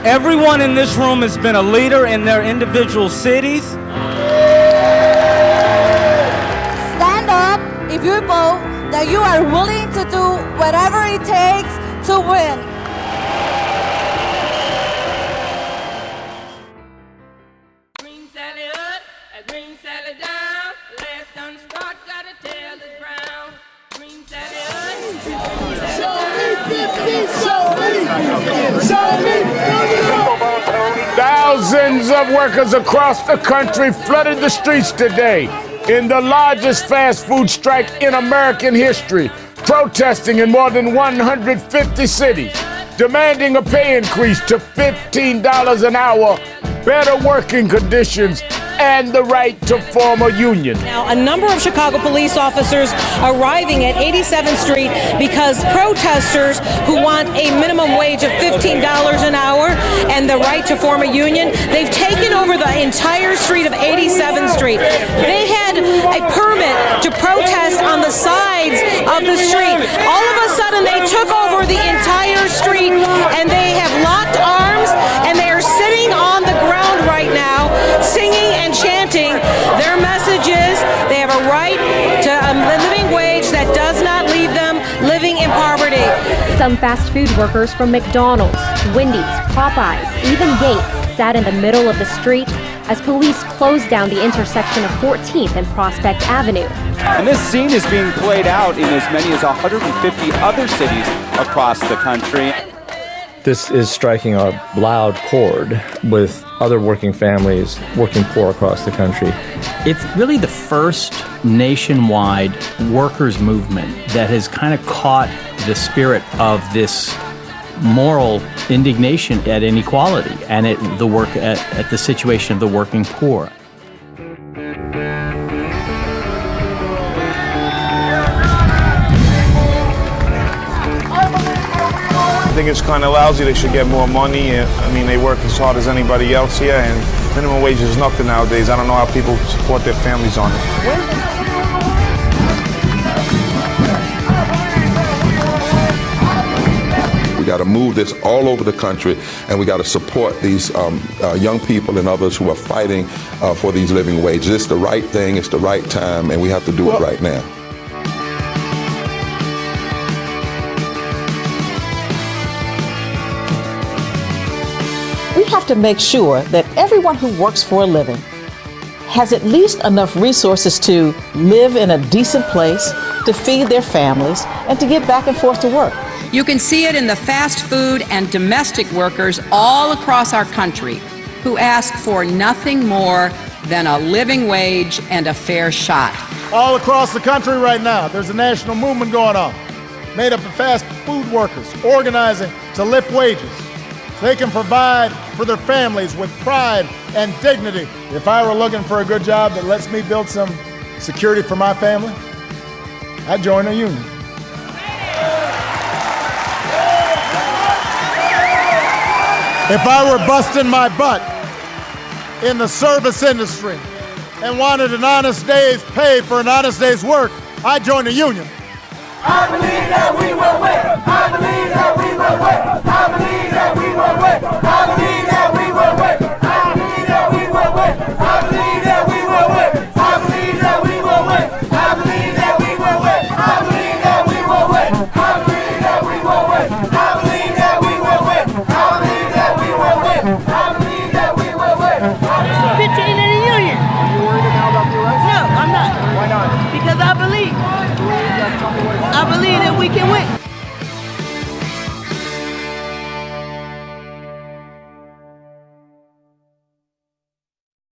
Everyone in this room has been a leader in their individual cities. Stand up if you vote that you are willing to do whatever it takes to win. Green Sally up, green Sally down. Last done start, gotta tell the ground. Green Sally up, show me. Thousands of workers across the country flooded the streets today in the largest fast food strike in American history, protesting in more than 150 cities, demanding a pay increase to $15 an hour, better working conditions, and the right to form a union. Now, a number of Chicago police officers arriving at 87th Street because protesters who want a minimum wage of $15 an hour and the right to form a union, they've taken over the entire street of 87th Street. They had a permit to protest on the sides of the street. All of a sudden, they took over the entire street and they have locked arms and they are sitting on the ground right now, singing and chanting their messages. They have a right to a living wage that does not leave them living in poverty. Some fast food workers from McDonald's, Wendy's, Popeyes, even Gates sat in the middle of the street as police closed down the intersection of 14th and Prospect Avenue. And this scene is being played out in as many as 150 other cities across the country. This is striking a loud chord with other working families, working poor across the country. It's really the first nationwide workers' movement that has kind of caught the spirit of this moral indignation at inequality and at the situation of the working poor. I think it's kind of lousy. They should get more money. I mean, they work as hard as anybody else here, and minimum wage is nothing nowadays. I don't know how people support their families on it. We got to move this all over the country, and we got to support these young people and others who are fighting for these living wages. It's the right thing, it's the right time, and we have to do it right now. We have to make sure that everyone who works for a living has at least enough resources to live in a decent place, to feed their families, and to get back and forth to work. You can see it in the fast food and domestic workers all across our country who ask for nothing more than a living wage and a fair shot. All across the country right now, there's a national movement going on, made up of fast food workers organizing to lift wages so they can provide for their families with pride and dignity. If I were looking for a good job that lets me build some security for my family, I'd join a union. If I were busting my butt in the service industry and wanted an honest day's pay for an honest day's work, I'd join a union. I believe that we will win. I believe that we will win. I believe that we will win. I believe that we will win. I believe that we will win. I believe that we will win. I believe that we will win. I believe that we will win. I believe that we will win. I believe that we will win. I believe that we will win. I believe that we will win.